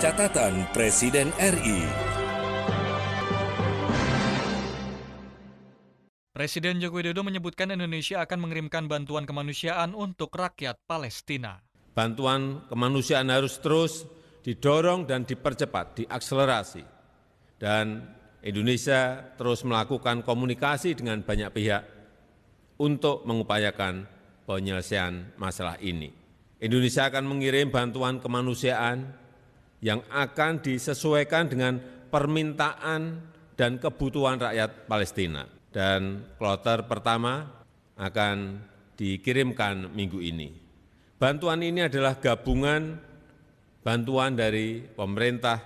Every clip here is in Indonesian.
Catatan Presiden RI. Presiden Joko Widodo menyebutkan Indonesia akan mengirimkan bantuan kemanusiaan untuk rakyat Palestina. Bantuan kemanusiaan harus terus didorong dan dipercepat, diakselerasi. Dan Indonesia terus melakukan komunikasi dengan banyak pihak untuk mengupayakan penyelesaian masalah ini. Indonesia akan mengirim bantuan kemanusiaan yang akan disesuaikan dengan permintaan dan kebutuhan rakyat Palestina. Dan kloter pertama akan dikirimkan minggu ini. Bantuan ini adalah gabungan bantuan dari pemerintah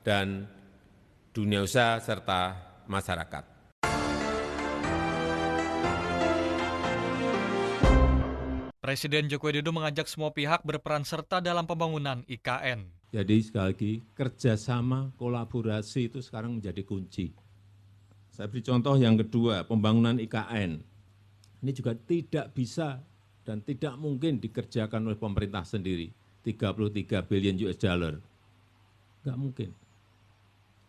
dan dunia usaha serta masyarakat. Presiden Joko Widodo mengajak semua pihak berperan serta dalam pembangunan IKN. Jadi sekali lagi kerjasama, kolaborasi itu sekarang menjadi kunci. Saya beri contoh yang kedua, pembangunan IKN. Ini juga tidak bisa dan tidak mungkin dikerjakan oleh pemerintah sendiri. 33 billion US dollar. Enggak mungkin.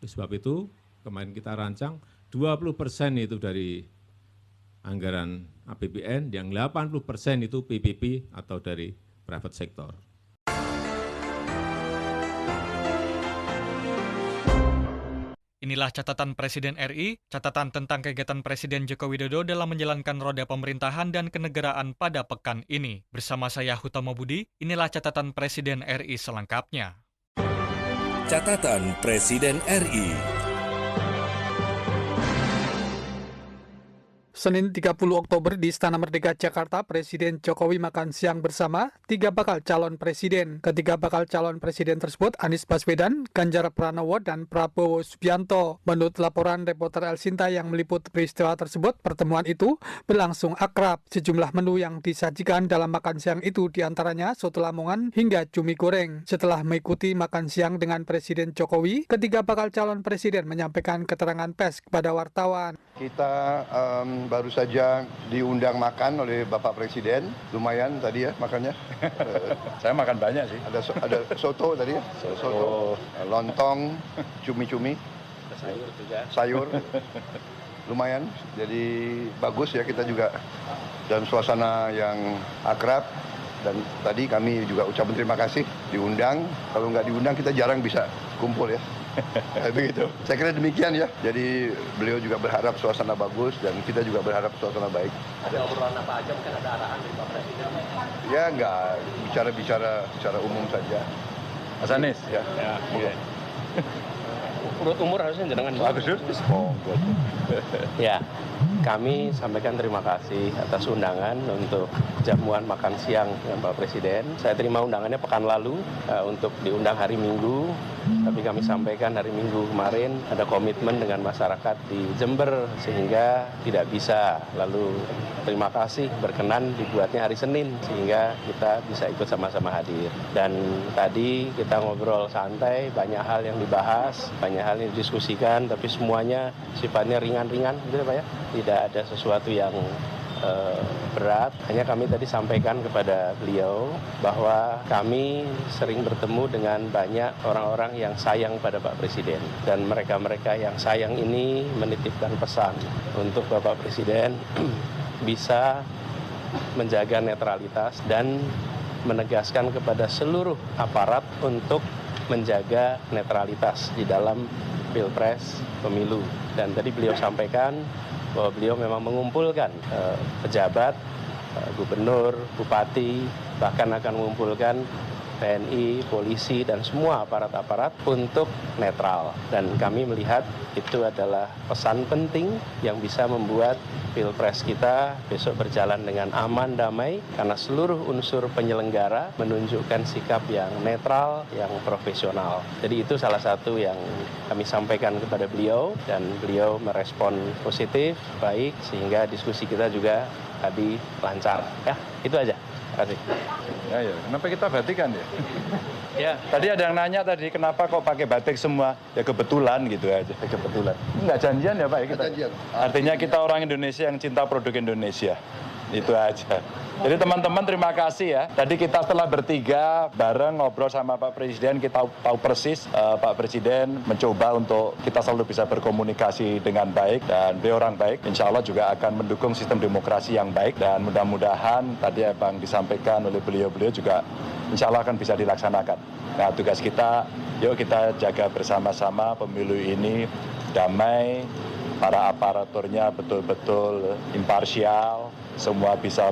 Oleh sebab itu, kemarin kita rancang 20% itu dari anggaran APBN, yang 80% itu PPP atau dari private sector. Inilah catatan Presiden RI, catatan tentang kegiatan Presiden Joko Widodo dalam menjalankan roda pemerintahan dan kenegaraan pada pekan ini. Bersama saya Hutama Budi, inilah catatan Presiden RI selengkapnya. Catatan Presiden RI. Senin 30 Oktober di Istana Merdeka Jakarta, Presiden Jokowi makan siang bersama 3 bakal calon presiden. Ketiga bakal calon presiden tersebut Anies Baswedan, Ganjar Pranowo, dan Prabowo Subianto. Menurut laporan reporter El Sinta yang meliput peristiwa tersebut, pertemuan itu berlangsung akrab. Sejumlah menu yang disajikan dalam makan siang itu diantaranya soto Lamongan hingga cumi goreng. Setelah mengikuti makan siang dengan Presiden Jokowi, ketiga bakal calon presiden menyampaikan keterangan pers kepada wartawan. Kita baru saja diundang makan oleh Bapak Presiden, lumayan tadi ya makannya. Saya makan banyak sih. Ada soto tadi ya, soto, lontong, cumi-cumi, sayur juga. Sayur, lumayan. Jadi bagus ya, kita juga dalam suasana yang akrab. Dan tadi kami juga ucapkan terima kasih diundang. Kalau nggak diundang kita jarang bisa kumpul ya. Begitu. Saya kira demikian ya. Jadi beliau juga berharap suasana bagus dan kita juga berharap suasana baik. Ada obrolan apa aja, mungkin ada arahan dari Pak Presiden? Ya enggak, bicara secara umum saja. Mas Anies? Ya. Okay. Urut umur harusnya jenengan. Ya, kami sampaikan terima kasih atas undangan untuk jamuan makan siang dengan Pak Presiden. Saya terima undangannya pekan lalu untuk diundang hari Minggu, tapi kami sampaikan hari Minggu kemarin ada komitmen dengan masyarakat di Jember sehingga tidak bisa. Lalu terima kasih berkenan dibuatnya hari Senin sehingga kita bisa ikut sama-sama hadir. Dan tadi kita ngobrol santai, banyak hal yang dibahas, banyak hal yang didiskusikan, tapi semuanya sifatnya ringan-ringan, gitu Pak ya. Tidak ada sesuatu yang berat. Hanya kami tadi sampaikan kepada beliau bahwa kami sering bertemu dengan banyak orang-orang yang sayang pada Pak Presiden. Dan mereka-mereka yang sayang ini menitipkan pesan untuk Bapak Presiden bisa menjaga netralitas dan menegaskan kepada seluruh aparat untuk menjaga netralitas di dalam Pilpres pemilu. Dan tadi beliau sampaikan bahwa beliau memang mengumpulkan pejabat, gubernur, bupati, bahkan akan mengumpulkan TNI, polisi, dan semua aparat-aparat untuk netral. Dan kami melihat itu adalah pesan penting yang bisa membuat Pilpres kita besok berjalan dengan aman, damai, karena seluruh unsur penyelenggara menunjukkan sikap yang netral, yang profesional. Jadi itu salah satu yang kami sampaikan kepada beliau, dan beliau merespon positif, baik, sehingga diskusi kita juga tadi lancar. Ya, itu aja. Terima kasih. Ya, kenapa kita batikan ya? Ya, Tadi ada yang nanya tadi, kenapa kok pakai batik semua? Ya kebetulan gitu aja, kebetulan. Enggak janjian ya Pak ya kita? Janjian. Artinya kita orang Indonesia yang cinta produk Indonesia. Itu aja. Jadi teman-teman terima kasih ya. Tadi kita setelah bertiga bareng ngobrol sama Pak Presiden, kita tahu persis Pak Presiden mencoba untuk kita selalu bisa berkomunikasi dengan baik dan beliau orang baik. Insya Allah juga akan mendukung sistem demokrasi yang baik dan mudah-mudahan tadi yang disampaikan oleh beliau-beliau juga insya Allah akan bisa dilaksanakan. Nah tugas kita, yuk kita jaga bersama-sama pemilu ini damai, para aparaturnya betul-betul imparsial, semua bisa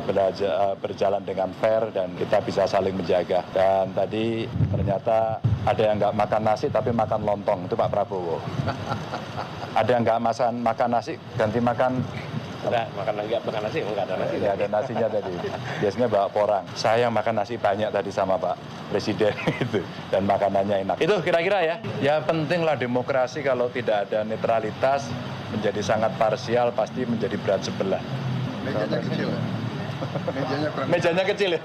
berjalan dengan fair dan kita bisa saling menjaga. Dan tadi ternyata ada yang nggak makan nasi tapi makan lontong, itu Pak Prabowo. Ada yang nggak makan nasi, ganti makan. Nah, nggak makan nasi, nggak ada nasi. Ya, ada nasinya tadi. Biasanya bawa porang. Saya yang makan nasi banyak tadi sama Pak Presiden itu dan makanannya enak. Itu kira-kira ya. Ya pentinglah demokrasi, kalau tidak ada netralitas menjadi sangat parsial pasti menjadi berat sebelah. Mejanya kecil. Mejanya kecil ya.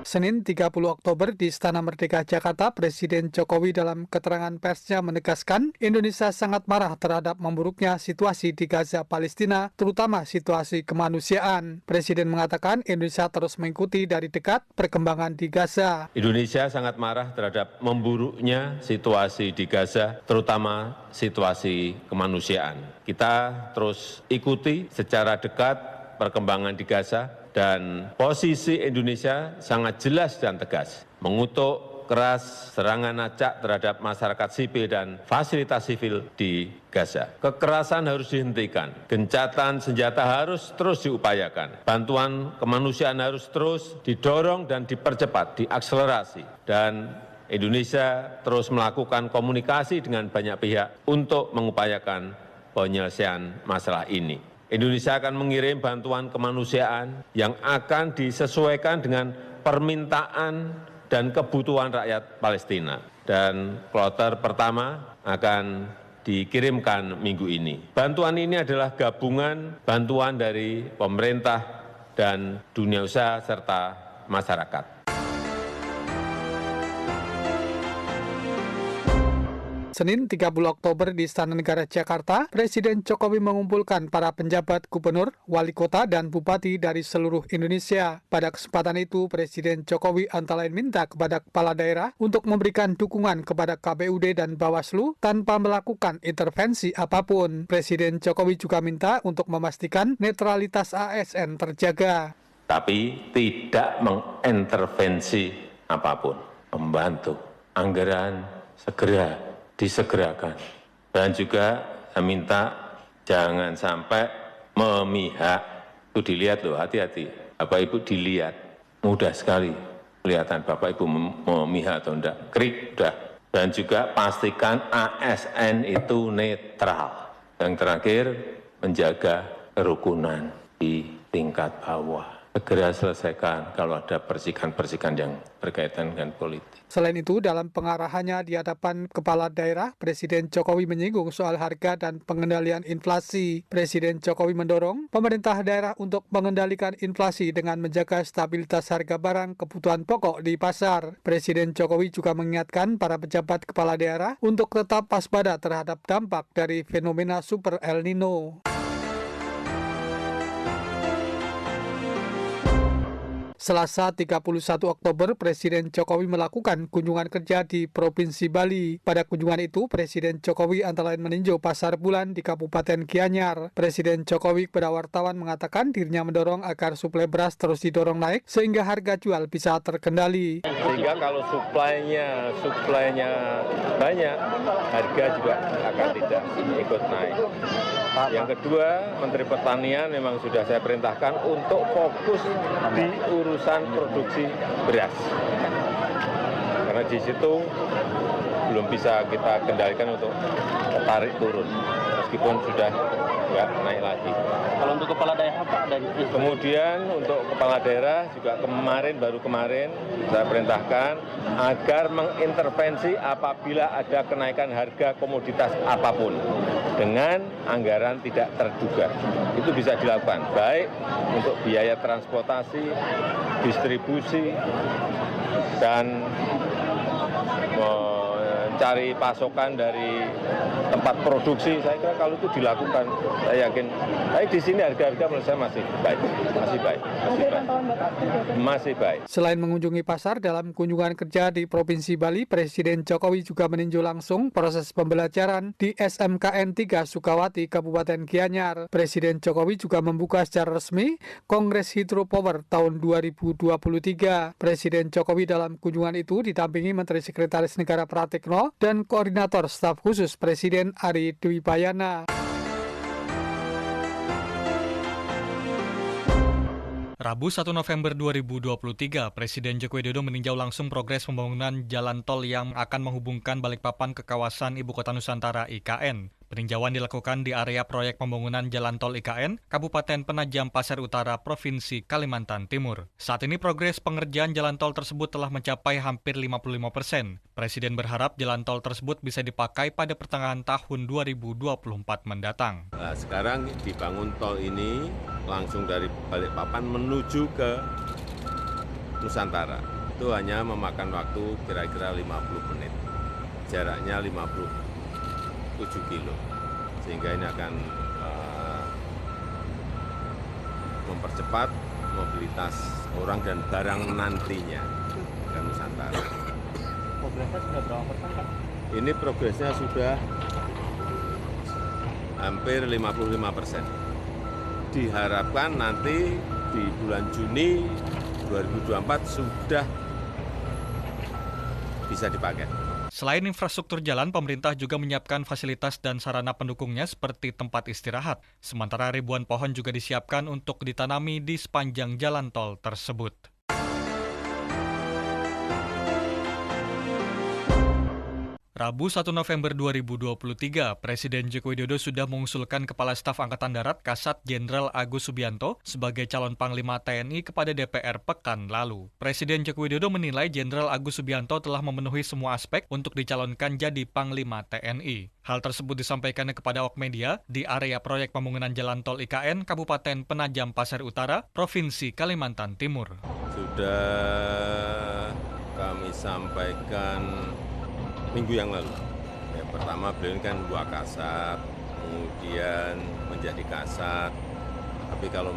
Senin 30 Oktober di Istana Merdeka Jakarta, Presiden Jokowi dalam keterangan persnya menegaskan Indonesia sangat marah terhadap memburuknya situasi di Gaza, Palestina, terutama situasi kemanusiaan. Presiden mengatakan Indonesia terus mengikuti dari dekat perkembangan di Gaza. Indonesia sangat marah terhadap memburuknya situasi di Gaza, terutama situasi kemanusiaan. Kita terus ikuti secara dekat perkembangan di Gaza, dan posisi Indonesia sangat jelas dan tegas, mengutuk keras serangan acak terhadap masyarakat sipil dan fasilitas sipil di Gaza. Kekerasan harus dihentikan, gencatan senjata harus terus diupayakan, bantuan kemanusiaan harus terus didorong dan dipercepat, diakselerasi, dan Indonesia terus melakukan komunikasi dengan banyak pihak untuk mengupayakan penyelesaian masalah ini. Indonesia akan mengirim bantuan kemanusiaan yang akan disesuaikan dengan permintaan dan kebutuhan rakyat Palestina. Dan kloter pertama akan dikirimkan minggu ini. Bantuan ini adalah gabungan bantuan dari pemerintah dan dunia usaha serta masyarakat. Senin 30 Oktober di Istana Negara Jakarta, Presiden Jokowi mengumpulkan para penjabat gubernur, wali kota, dan bupati dari seluruh Indonesia. Pada kesempatan itu, Presiden Jokowi antara lain minta kepada kepala daerah untuk memberikan dukungan kepada KPUD dan Bawaslu tanpa melakukan intervensi apapun. Presiden Jokowi juga minta untuk memastikan netralitas ASN terjaga. Tapi tidak mengintervensi apapun, membantu anggaran segera disegerakan. Dan juga saya minta jangan sampai memihak. Itu dilihat loh, hati-hati. Bapak Ibu dilihat, mudah sekali kelihatan Bapak Ibu memihak atau enggak. Krik, udah. Dan juga pastikan ASN itu netral. Yang terakhir, menjaga kerukunan di tingkat bawah. Segera selesaikan kalau ada persikan-persikan yang berkaitan dengan politik. Selain itu, dalam pengarahannya di hadapan kepala daerah, Presiden Jokowi menyinggung soal harga dan pengendalian inflasi. Presiden Jokowi mendorong pemerintah daerah untuk mengendalikan inflasi dengan menjaga stabilitas harga barang kebutuhan pokok di pasar. Presiden Jokowi juga mengingatkan para pejabat kepala daerah untuk tetap waspada terhadap dampak dari fenomena Super El Nino. Selasa 31 Oktober, Presiden Jokowi melakukan kunjungan kerja di Provinsi Bali. Pada kunjungan itu, Presiden Jokowi antara lain meninjau pasar bulan di Kabupaten Gianyar. Presiden Jokowi kepada wartawan mengatakan dirinya mendorong agar suplai beras terus didorong naik sehingga harga jual bisa terkendali. Sehingga kalau suplainya banyak, harga juga akan tidak ikut naik. Yang kedua, Menteri Pertanian memang sudah saya perintahkan untuk fokus di urusan produksi beras. Karena di situ belum bisa kita kendalikan untuk tarik turun, meskipun sudah nggak naik lagi. Kalau untuk kepala daerah Pak, dan kemudian untuk kepala daerah juga baru kemarin saya perintahkan agar mengintervensi apabila ada kenaikan harga komoditas apapun dengan anggaran tidak terduga. Itu bisa dilakukan, baik untuk biaya transportasi, distribusi, dan mencari pasokan dari tempat produksi. Saya kira kalau itu dilakukan, saya yakin. Tapi di sini harga-harga menurut saya masih baik. Masih baik. Selain mengunjungi pasar, dalam kunjungan kerja di Provinsi Bali, Presiden Jokowi juga meninjau langsung proses pembelajaran di SMKN 3 Sukawati, Kabupaten Gianyar. Presiden Jokowi juga membuka secara resmi Kongres Hydropower tahun 2023. Presiden Jokowi dalam kunjungan itu didampingi Menteri Sekretaris Negara Pratikno dan Koordinator Staf Khusus Presiden Ari Dwipayana. Rabu 1 November 2023, Presiden Joko Widodo meninjau langsung progres pembangunan jalan tol yang akan menghubungkan Balikpapan ke kawasan Ibu Kota Nusantara IKN. Peninjauan dilakukan di area proyek pembangunan jalan tol IKN, Kabupaten Penajam Pasir Utara, Provinsi Kalimantan Timur. Saat ini progres pengerjaan jalan tol tersebut telah mencapai hampir 55%. Presiden berharap jalan tol tersebut bisa dipakai pada pertengahan tahun 2024 mendatang. Nah, sekarang dibangun tol ini langsung dari Balikpapan menuju ke Nusantara. Itu hanya memakan waktu kira-kira 50 menit. Jaraknya 57 kilo. Sehingga ini akan mempercepat mobilitas orang dan barang nantinya ke Nusantara. Progresnya sudah berapa persen, Pak? Ini progresnya sudah hampir 55%. Diharapkan nanti di bulan Juni 2024 sudah bisa dipakai. Selain infrastruktur jalan, pemerintah juga menyiapkan fasilitas dan sarana pendukungnya seperti tempat istirahat. Sementara ribuan pohon juga disiapkan untuk ditanami di sepanjang jalan tol tersebut. Rabu 1 November 2023, Presiden Joko Widodo sudah mengusulkan Kepala Staf Angkatan Darat Kasat Jenderal Agus Subianto sebagai calon Panglima TNI kepada DPR pekan lalu. Presiden Joko Widodo menilai Jenderal Agus Subianto telah memenuhi semua aspek untuk dicalonkan jadi Panglima TNI. Hal tersebut disampaikannya kepada awak media di area proyek pembangunan jalan tol IKN Kabupaten Penajam Pasir Utara, Provinsi Kalimantan Timur. Sudah kami sampaikan minggu yang lalu. Yang pertama beliau ini kan Wakasat, kemudian menjadi Kasat. Tapi kalau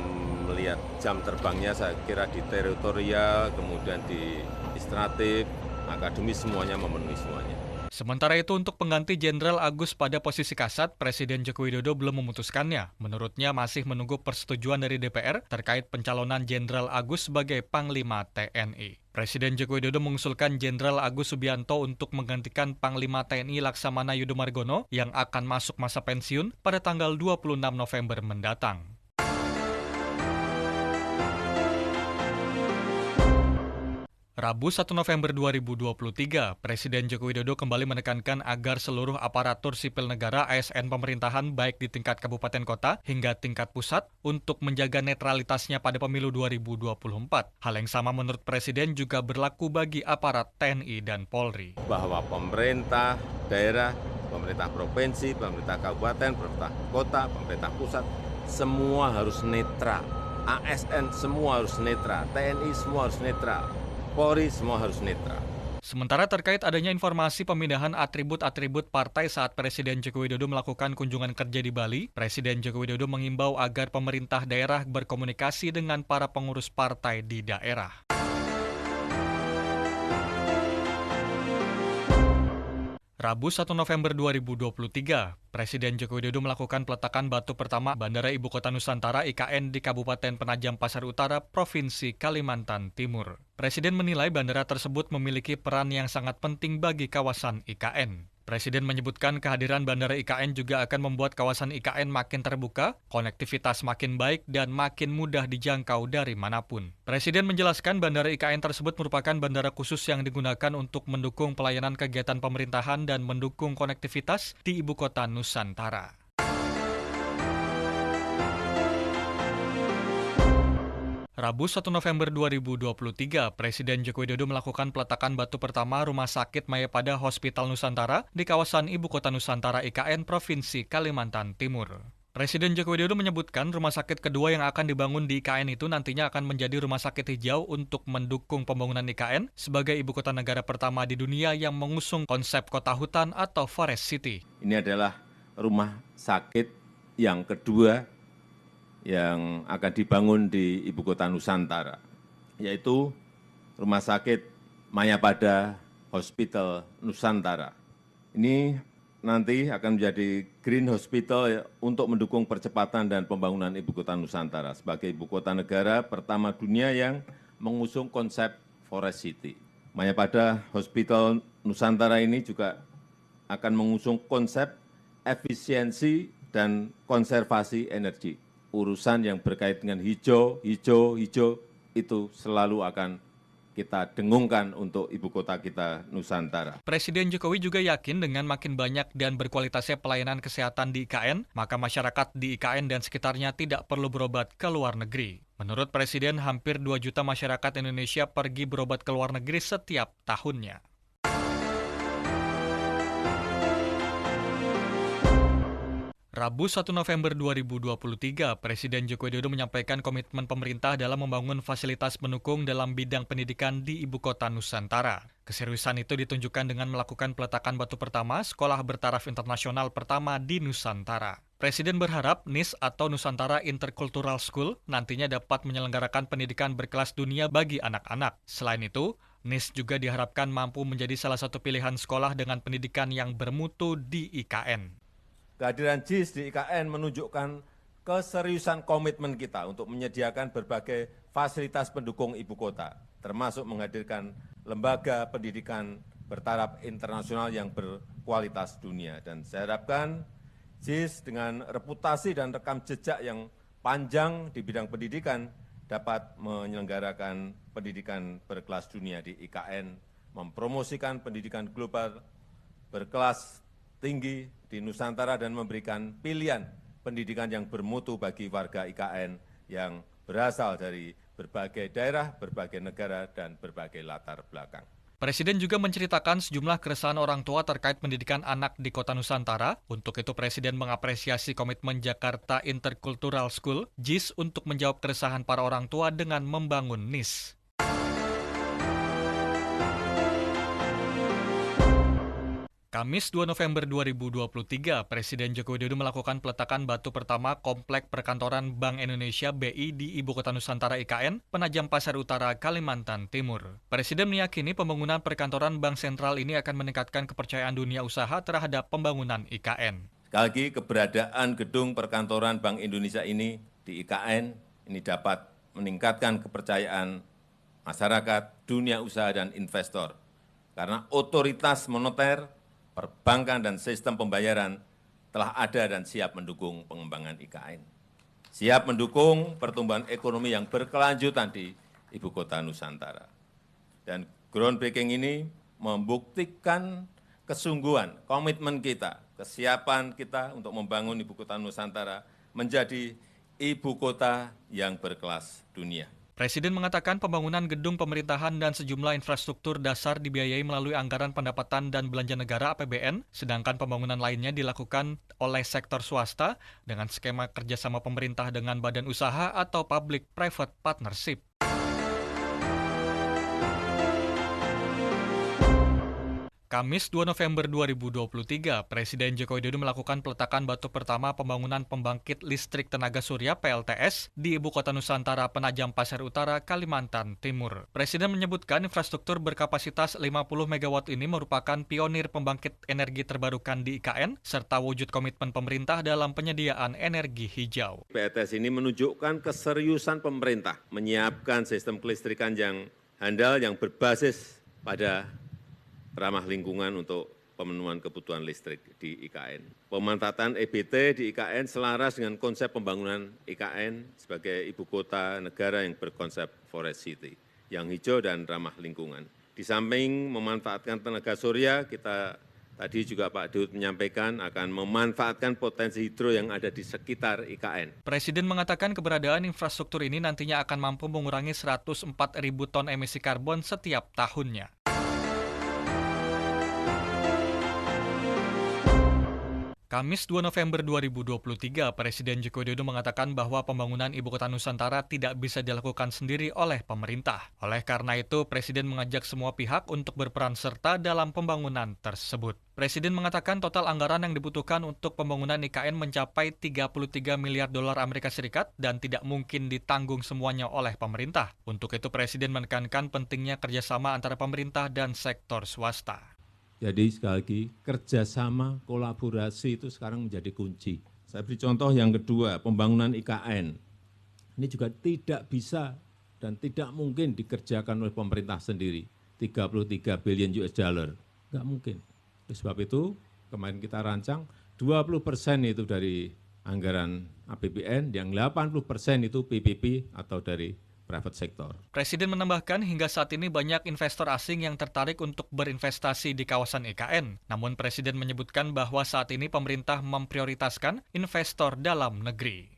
melihat jam terbangnya saya kira di teritorial, kemudian di administratif, akademis semuanya memenuhi semuanya. Sementara itu untuk pengganti Jenderal Agus pada posisi Kasat, Presiden Joko Widodo belum memutuskannya. Menurutnya masih menunggu persetujuan dari DPR terkait pencalonan Jenderal Agus sebagai Panglima TNI. Presiden Joko Widodo mengusulkan Jenderal Agus Subianto untuk menggantikan Panglima TNI Laksamana Yudo Margono yang akan masuk masa pensiun pada tanggal 26 November mendatang. Rabu 1 November 2023, Presiden Joko Widodo kembali menekankan agar seluruh aparatur sipil negara ASN pemerintahan baik di tingkat kabupaten kota hingga tingkat pusat untuk menjaga netralitasnya pada pemilu 2024. Hal yang sama menurut Presiden juga berlaku bagi aparat TNI dan Polri. Bahwa pemerintah daerah, pemerintah provinsi, pemerintah kabupaten, pemerintah kota, pemerintah pusat, semua harus netral. ASN semua harus netral, TNI semua harus netral. Polri semua harus netral. Sementara terkait adanya informasi pemindahan atribut-atribut partai saat Presiden Joko Widodo melakukan kunjungan kerja di Bali, Presiden Joko Widodo mengimbau agar pemerintah daerah berkomunikasi dengan para pengurus partai di daerah. Rabu 1 November 2023, Presiden Joko Widodo melakukan peletakan batu pertama Bandara Ibu Kota Nusantara IKN di Kabupaten Penajam Pasir Utara, Provinsi Kalimantan Timur. Presiden menilai bandara tersebut memiliki peran yang sangat penting bagi kawasan IKN. Presiden menyebutkan kehadiran Bandara IKN juga akan membuat kawasan IKN makin terbuka, konektivitas makin baik, dan makin mudah dijangkau dari manapun. Presiden menjelaskan Bandara IKN tersebut merupakan bandara khusus yang digunakan untuk mendukung pelayanan kegiatan pemerintahan dan mendukung konektivitas di Ibu Kota Nusantara. Rabu 1 November 2023, Presiden Joko Widodo melakukan peletakan batu pertama Rumah Sakit Mayapada Hospital Nusantara di kawasan Ibu Kota Nusantara IKN Provinsi Kalimantan Timur. Presiden Joko Widodo menyebutkan rumah sakit kedua yang akan dibangun di IKN itu nantinya akan menjadi rumah sakit hijau untuk mendukung pembangunan IKN sebagai ibu kota negara pertama di dunia yang mengusung konsep kota hutan atau Forest City. Ini adalah rumah sakit yang kedua yang akan dibangun di ibu kota Nusantara, yaitu Rumah Sakit Mayapada Hospital Nusantara. Ini nanti akan menjadi Green Hospital untuk mendukung percepatan dan pembangunan ibu kota Nusantara sebagai ibu kota negara pertama dunia yang mengusung konsep Forest City. Mayapada Hospital Nusantara ini juga akan mengusung konsep efisiensi dan konservasi energi. Urusan yang berkait dengan hijau itu selalu akan kita dengungkan untuk ibu kota kita Nusantara. Presiden Jokowi juga yakin dengan makin banyak dan berkualitasnya pelayanan kesehatan di IKN, maka masyarakat di IKN dan sekitarnya tidak perlu berobat ke luar negeri. Menurut Presiden, hampir 2 juta masyarakat Indonesia pergi berobat ke luar negeri setiap tahunnya. Rabu 1 November 2023, Presiden Joko Widodo menyampaikan komitmen pemerintah dalam membangun fasilitas pendukung dalam bidang pendidikan di Ibu Kota Nusantara. Keseriusan itu ditunjukkan dengan melakukan peletakan batu pertama sekolah bertaraf internasional pertama di Nusantara. Presiden berharap NIS atau Nusantara Intercultural School nantinya dapat menyelenggarakan pendidikan berkelas dunia bagi anak-anak. Selain itu, NIS juga diharapkan mampu menjadi salah satu pilihan sekolah dengan pendidikan yang bermutu di IKN. Kehadiran JIS di IKN menunjukkan keseriusan komitmen kita untuk menyediakan berbagai fasilitas pendukung ibu kota, termasuk menghadirkan lembaga pendidikan bertaraf internasional yang berkualitas dunia. Dan saya harapkan JIS dengan reputasi dan rekam jejak yang panjang di bidang pendidikan dapat menyelenggarakan pendidikan berkelas dunia di IKN, mempromosikan pendidikan global berkelas tinggi di Nusantara dan memberikan pilihan pendidikan yang bermutu bagi warga IKN yang berasal dari berbagai daerah, berbagai negara, dan berbagai latar belakang. Presiden juga menceritakan sejumlah keresahan orang tua terkait pendidikan anak di Kota Nusantara. Untuk itu, Presiden mengapresiasi komitmen Jakarta Intercultural School, JIS, untuk menjawab keresahan para orang tua dengan membangun NIS. Kamis 2 November 2023, Presiden Joko Widodo melakukan peletakan batu pertama Komplek Perkantoran Bank Indonesia BI di Ibu Kota Nusantara IKN, Penajam Pasir Utara, Kalimantan Timur. Presiden meyakini pembangunan perkantoran Bank Sentral ini akan meningkatkan kepercayaan dunia usaha terhadap pembangunan IKN. Sekali lagi, keberadaan gedung perkantoran Bank Indonesia ini di IKN ini dapat meningkatkan kepercayaan masyarakat, dunia usaha, dan investor. Karena otoritas moneter, perbankan, dan sistem pembayaran telah ada dan siap mendukung pengembangan IKN. Siap mendukung pertumbuhan ekonomi yang berkelanjutan di Ibu Kota Nusantara. Dan groundbreaking ini membuktikan kesungguhan, komitmen kita, kesiapan kita untuk membangun Ibu Kota Nusantara menjadi ibu kota yang berkelas dunia. Presiden mengatakan pembangunan gedung pemerintahan dan sejumlah infrastruktur dasar dibiayai melalui anggaran pendapatan dan belanja negara APBN, sedangkan pembangunan lainnya dilakukan oleh sektor swasta dengan skema kerjasama pemerintah dengan badan usaha atau public-private partnership. Kamis 2 November 2023, Presiden Joko Widodo melakukan peletakan batu pertama pembangunan pembangkit listrik tenaga surya PLTS di Ibu Kota Nusantara Penajam Pasir Utara, Kalimantan Timur. Presiden menyebutkan infrastruktur berkapasitas 50 MW ini merupakan pionir pembangkit energi terbarukan di IKN, serta wujud komitmen pemerintah dalam penyediaan energi hijau. PLTS ini menunjukkan keseriusan pemerintah menyiapkan sistem kelistrikan yang handal yang berbasis pada ramah lingkungan untuk pemenuhan kebutuhan listrik di IKN. Pemanfaatan EBT di IKN selaras dengan konsep pembangunan IKN sebagai ibu kota negara yang berkonsep Forest City, yang hijau dan ramah lingkungan. Di samping memanfaatkan tenaga surya, kita tadi juga Pak Dirut menyampaikan akan memanfaatkan potensi hidro yang ada di sekitar IKN. Presiden mengatakan keberadaan infrastruktur ini nantinya akan mampu mengurangi 104.000 ton emisi karbon setiap tahunnya. Kamis 2 November 2023, Presiden Joko Widodo mengatakan bahwa pembangunan Ibu Kota Nusantara tidak bisa dilakukan sendiri oleh pemerintah. Oleh karena itu, Presiden mengajak semua pihak untuk berperan serta dalam pembangunan tersebut. Presiden mengatakan total anggaran yang dibutuhkan untuk pembangunan IKN mencapai 33 miliar dolar Amerika Serikat dan tidak mungkin ditanggung semuanya oleh pemerintah. Untuk itu, Presiden menekankan pentingnya kerjasama antara pemerintah dan sektor swasta. Jadi sekali lagi, kerjasama, kolaborasi itu sekarang menjadi kunci. Saya beri contoh yang kedua, pembangunan IKN. Ini juga tidak bisa dan tidak mungkin dikerjakan oleh pemerintah sendiri. 33 billion US dollar, nggak mungkin. Oleh sebab itu, kemarin kita rancang 20% itu dari anggaran APBN, yang 80% itu PPP atau dari private sector. Presiden menambahkan hingga saat ini banyak investor asing yang tertarik untuk berinvestasi di kawasan IKN. Namun Presiden menyebutkan bahwa saat ini pemerintah memprioritaskan investor dalam negeri.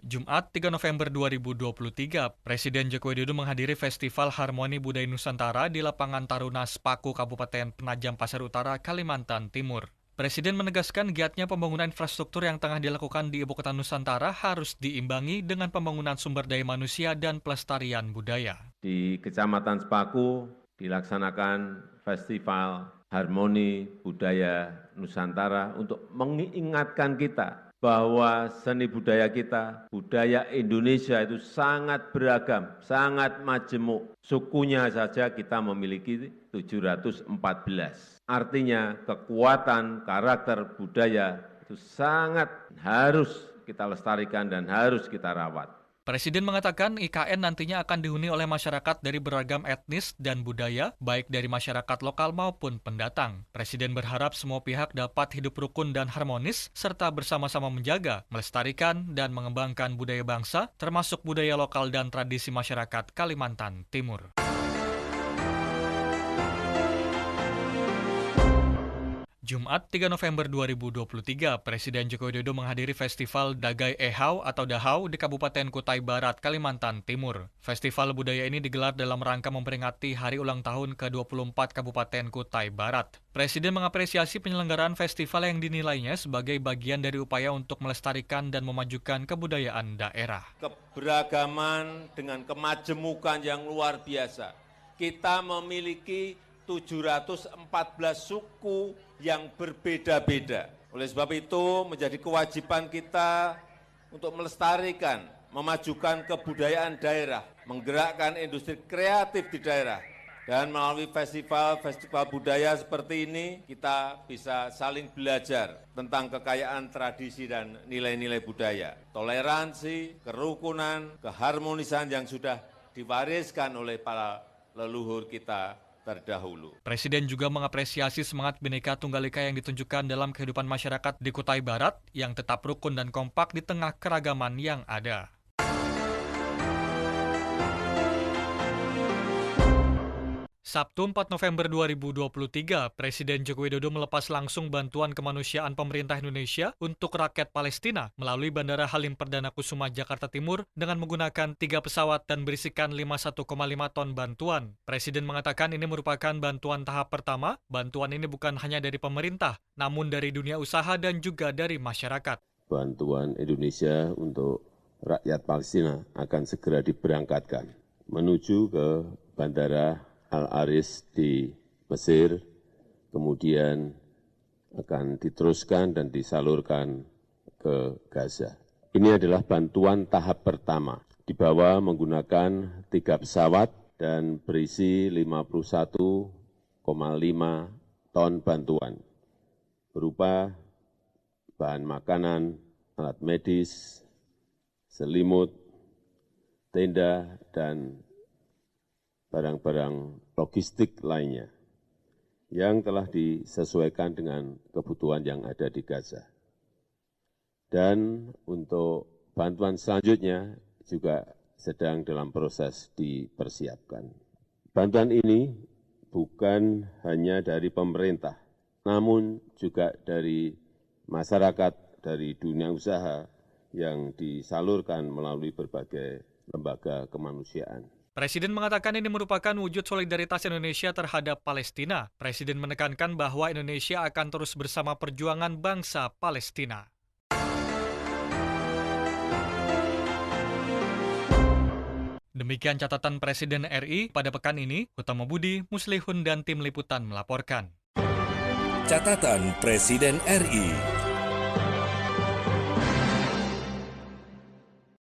Jumat 3 November 2023, Presiden Joko Widodo menghadiri Festival Harmoni Budaya Nusantara di lapangan Taruna Sepaku Kabupaten Penajam Pasir Utara, Kalimantan Timur. Presiden menegaskan giatnya pembangunan infrastruktur yang tengah dilakukan di Ibu Kota Nusantara harus diimbangi dengan pembangunan sumber daya manusia dan pelestarian budaya. Di Kecamatan Sepaku dilaksanakan Festival Harmoni Budaya Nusantara untuk mengingatkan kita bahwa seni budaya kita, budaya Indonesia itu sangat beragam, sangat majemuk. Sukunya saja kita memiliki 714. Artinya kekuatan karakter budaya itu sangat harus kita lestarikan dan harus kita rawat. Presiden mengatakan IKN nantinya akan dihuni oleh masyarakat dari beragam etnis dan budaya, baik dari masyarakat lokal maupun pendatang. Presiden berharap semua pihak dapat hidup rukun dan harmonis, serta bersama-sama menjaga, melestarikan, dan mengembangkan budaya bangsa, termasuk budaya lokal dan tradisi masyarakat Kalimantan Timur. Jumat 3 November 2023, Presiden Joko Widodo menghadiri Festival Dagai Ehau atau Dahau di Kabupaten Kutai Barat, Kalimantan Timur. Festival budaya ini digelar dalam rangka memperingati hari ulang tahun ke-24 Kabupaten Kutai Barat. Presiden mengapresiasi penyelenggaraan festival yang dinilainya sebagai bagian dari upaya untuk melestarikan dan memajukan kebudayaan daerah. Keberagaman dengan kemajemukan yang luar biasa. Kita memiliki 714 suku yang berbeda-beda. Oleh sebab itu menjadi kewajiban kita untuk melestarikan, memajukan kebudayaan daerah, menggerakkan industri kreatif di daerah. Dan melalui festival budaya seperti ini, kita bisa saling belajar tentang kekayaan tradisi dan nilai-nilai budaya. Toleransi, kerukunan, keharmonisan yang sudah diwariskan oleh para leluhur kita terdahulu. Presiden juga mengapresiasi semangat Bhinneka Tunggal Ika yang ditunjukkan dalam kehidupan masyarakat di Kutai Barat yang tetap rukun dan kompak di tengah keragaman yang ada. Sabtu 4 November 2023, Presiden Joko Widodo melepas langsung bantuan kemanusiaan pemerintah Indonesia untuk rakyat Palestina melalui Bandara Halim Perdana Kusuma, Jakarta Timur dengan menggunakan 3 pesawat dan berisikan 51,5 ton bantuan. Presiden mengatakan ini merupakan bantuan tahap pertama. Bantuan ini bukan hanya dari pemerintah, namun dari dunia usaha dan juga dari masyarakat. Bantuan Indonesia untuk rakyat Palestina akan segera diberangkatkan menuju ke Bandara Al-Aris di Mesir, kemudian akan diteruskan dan disalurkan ke Gaza. Ini adalah bantuan tahap pertama, dibawa menggunakan 3 pesawat dan berisi 51,5 ton bantuan, berupa bahan makanan, alat medis, selimut, tenda, dan barang-barang logistik lainnya yang telah disesuaikan dengan kebutuhan yang ada di Gaza. Dan untuk bantuan selanjutnya juga sedang dalam proses dipersiapkan. Bantuan ini bukan hanya dari pemerintah, namun juga dari masyarakat, dari dunia usaha yang disalurkan melalui berbagai lembaga kemanusiaan. Presiden mengatakan ini merupakan wujud solidaritas Indonesia terhadap Palestina. Presiden menekankan bahwa Indonesia akan terus bersama perjuangan bangsa Palestina. Demikian catatan Presiden RI pada pekan ini. Hutama Budi, Muslihun, dan tim liputan melaporkan. Catatan Presiden RI.